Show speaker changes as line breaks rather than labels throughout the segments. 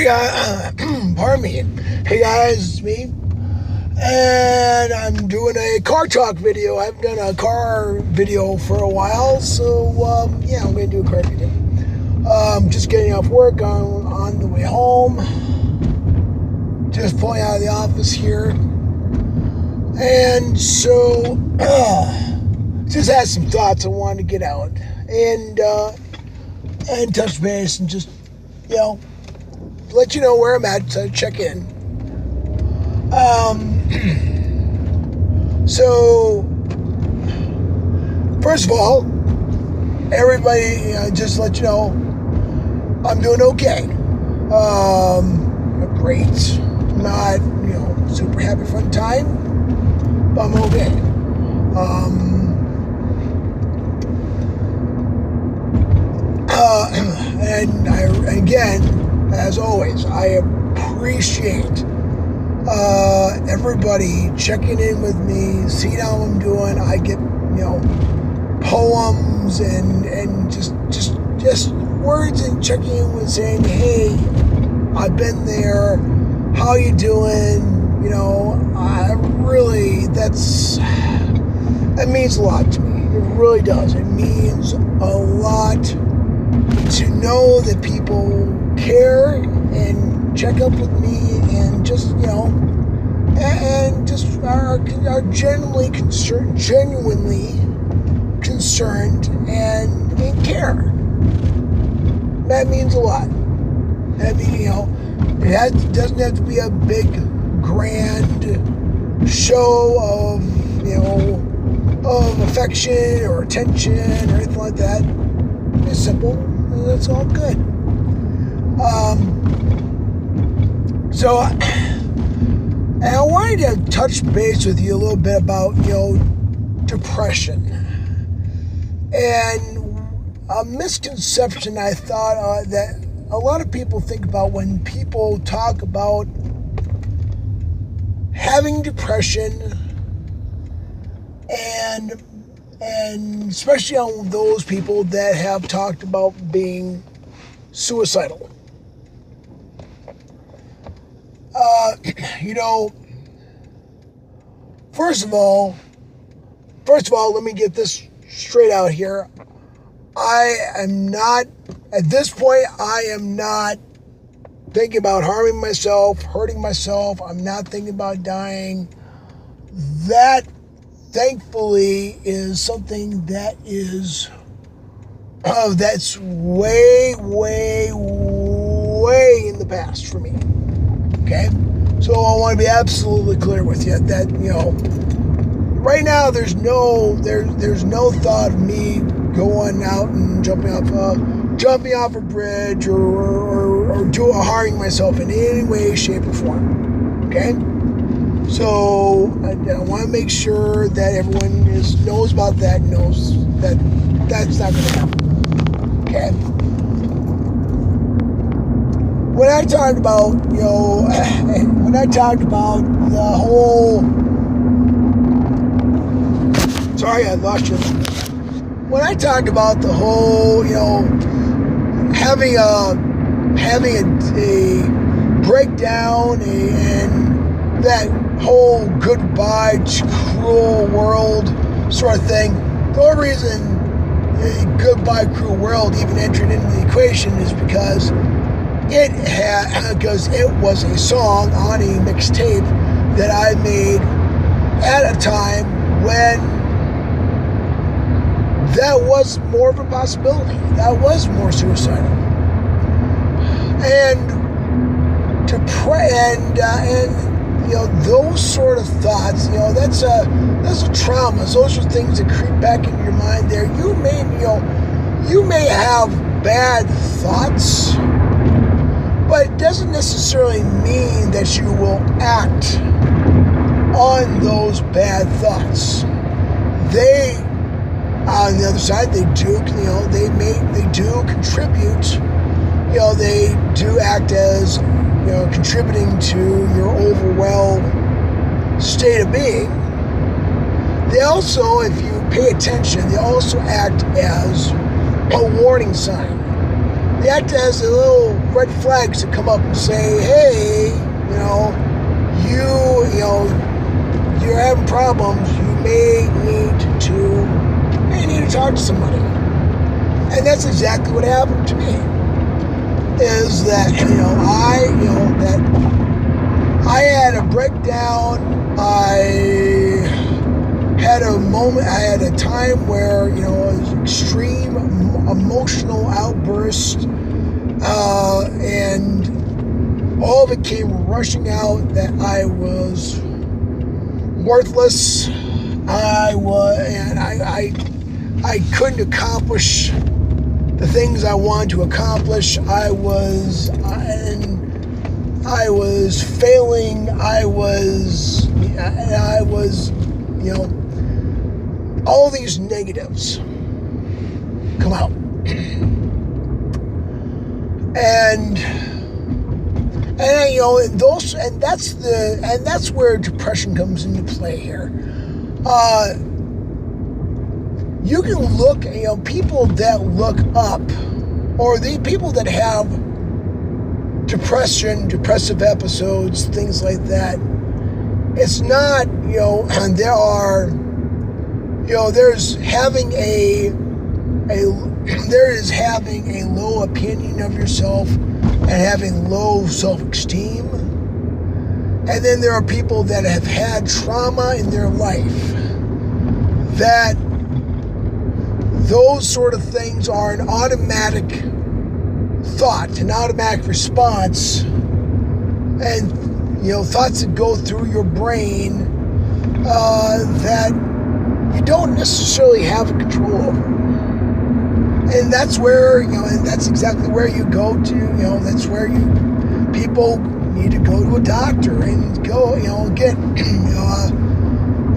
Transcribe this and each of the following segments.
Hey guys, pardon me. Hey guys, it's me, and I'm doing a car talk video. I haven't done a car video for a while, so yeah, I'm gonna do a car video. Just getting off work on the way home. Just pulling out of the office here, and so just had some thoughts I wanted to get out and touch base and just let you know where I'm at, so check in. So, first of all, everybody, just let you know, I'm doing okay. Great. Not, super happy fun time, but I'm okay. And again, as always, I appreciate everybody checking in with me, seeing how I'm doing. I get, poems and just words and checking in with saying, hey, I've been there. How you doing? That means a lot to me. It really does. It means a lot to know that people care and check up with me and just, and just are genuinely concerned and care. That means a lot. That means, it doesn't have to be a big, grand show of, of affection or attention or anything like that. It's simple. That's all good. So, and I wanted to touch base with you a little bit about, depression. And a misconception I thought that a lot of people think about when people talk about having depression, and especially on those people that have talked about being suicidal. First of all, let me get this straight out here. At this point, I am not thinking about harming myself, hurting myself. I'm not thinking about dying. That, thankfully, is something that is, that's way, way, way in the past for me. Okay? So I want to be absolutely clear with you that, right now there's no thought of me going out and jumping off a bridge or harming myself in any way, shape, or form. Okay? So I want to make sure that everyone knows about that, knows that that's not going to happen. Okay? When I talked about, the whole, sorry, I lost you. When I talked about the whole, having a breakdown and that whole goodbye cruel world sort of thing, the only reason goodbye cruel world even entered into the equation is because it was a song on a mixtape that I made at a time when that was more of a possibility. That was more suicidal. And to pray and those sort of thoughts, that's a traumas. Those are things that creep back into your mind there. You may have bad thoughts, but it doesn't necessarily mean that you will act on those bad thoughts. They, on the other side, they do contribute. They do act as, contributing to your overall state of being. They also, if you pay attention, they also act as a warning sign. they act as a little red flags to come up and say, hey, you're having problems. You may need to talk to somebody. And that's exactly what happened to me. Is that I had a breakdown. I had a moment. I had a time where it was extreme emotional outburst, and all of it came rushing out that I was worthless. I couldn't accomplish the things I wanted to accomplish. I was failing. I was all these negatives come out. And that's where depression comes into play here. You can look, people that look up, or the people that have depressive episodes, things like that. It's not, there's having a low opinion of yourself and having low self-esteem. And then there are people that have had trauma in their life that those sort of things are an automatic thought, an automatic response, and thoughts that go through your brain that you don't necessarily have control over. And that's where and that's exactly where you go to. That's where people need to go to a doctor and go get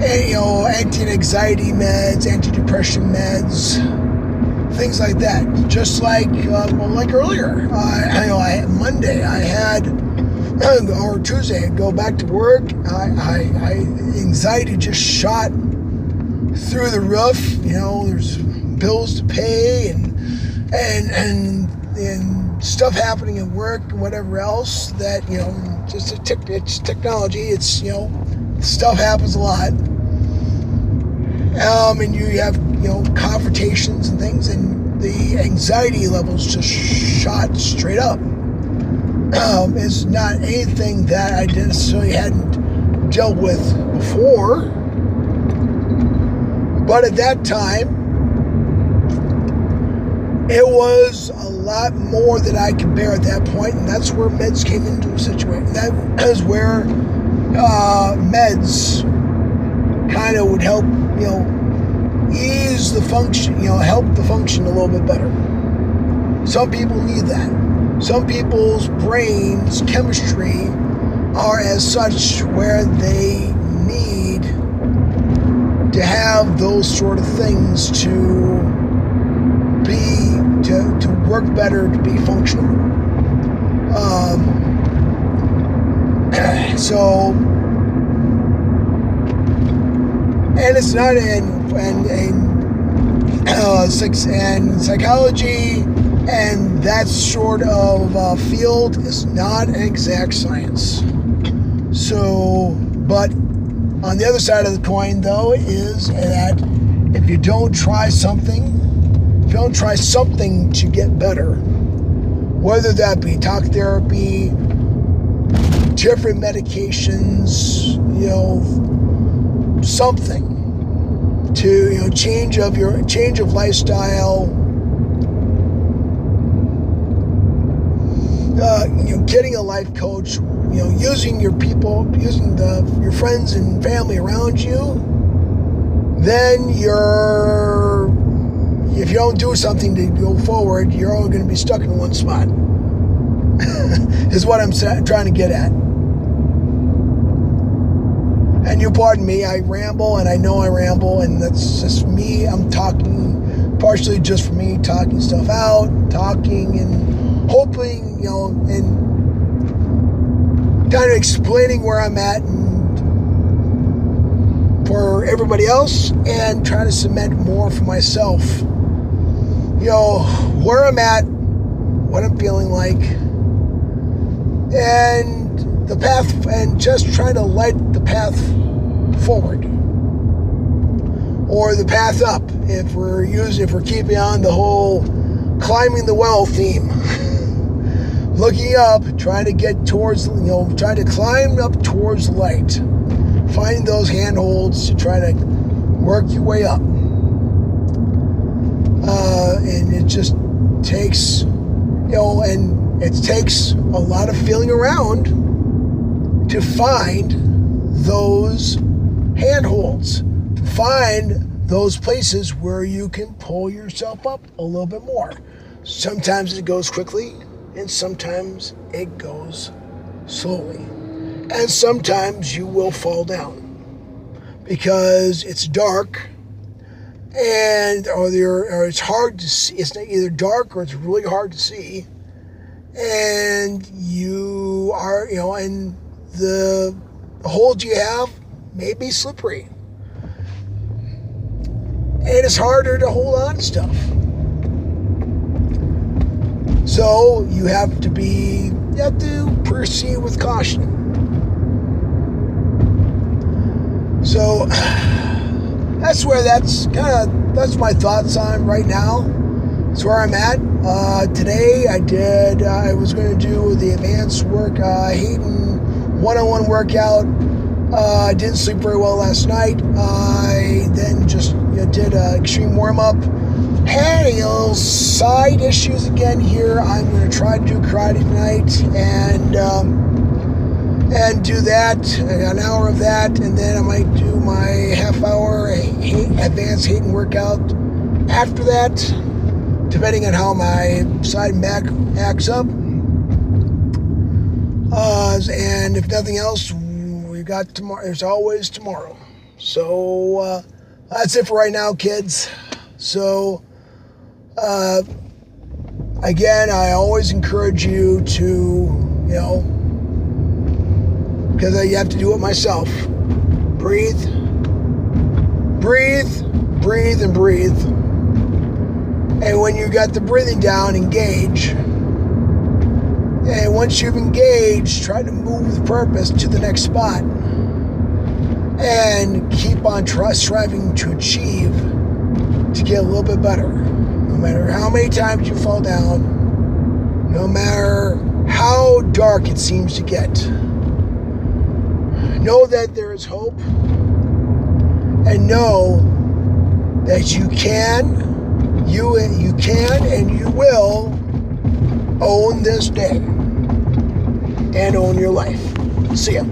anti-anxiety meds, anti-depression meds, things like that. Just like earlier, Monday I had, or Tuesday, I'd go back to work. Anxiety just shot through the roof. There's bills to pay and stuff happening at work and whatever else that it's technology. It's stuff happens a lot. And you have, confrontations and things, and the anxiety levels just shot straight up. It's not anything that I necessarily hadn't dealt with before. But at that time, it was a lot more that I could bear at that point, and that's where meds came into the situation. That is where meds kind of would help, ease the function, help the function a little bit better. Some people need that. Some people's brains' chemistry are as such where they need to have those sort of things to work better, to be functional. And it's not in psychology, and that sort of field is not an exact science. So, but on the other side of the coin, though, is that if you don't try something to get better, whether that be talk therapy, different medications, something to change of lifestyle, getting a life coach, using your friends and family around you, then if you don't do something to go forward, you're only going to be stuck in one spot. Is what I'm trying to get at. And you pardon me, I ramble, and I know I ramble, and that's just me. I'm talking partially just for me, talking stuff out, talking and hoping, and kind of explaining where I'm at and for everybody else, and trying to cement more for myself. Where I'm at what I'm feeling like, and the path, and just trying to light the path forward, or the path up, if we're keeping on the whole climbing the well theme. Looking up, trying to get towards, trying to climb up towards light, finding those handholds to try to work your way up. And it just takes, and it takes a lot of feeling around to find those handholds, to find those places where you can pull yourself up a little bit more. Sometimes it goes quickly, and sometimes it goes slowly. And sometimes you will fall down because it's dark, or it's hard to see. It's either dark or it's really hard to see, and you are, and the holds you have may be slippery, and it's harder to hold on to stuff. So you have to proceed with caution. So that's my thoughts on right now. That's where I'm at. Today I was going to do the advanced work, Hayden one-on-one workout. I didn't sleep very well last night. I then just did an extreme warm-up. Had a little side issues again here. I'm going to try to do karate tonight and do that, an hour of that, and then I might do my half-hour advanced Hayden workout after that, depending on how my side and back acts up. And if nothing else, we got tomorrow. There's always tomorrow. So that's it for right now, kids. So again, I always encourage you to, because I have to do it myself. Breathe, and breathe. And when you got the breathing down, engage. And once you've engaged, try to move with purpose to the next spot. And keep on striving to achieve, to get a little bit better. No matter how many times you fall down, no matter how dark it seems to get, know that there is hope, and know that you can and you will own this day and own your life. See ya.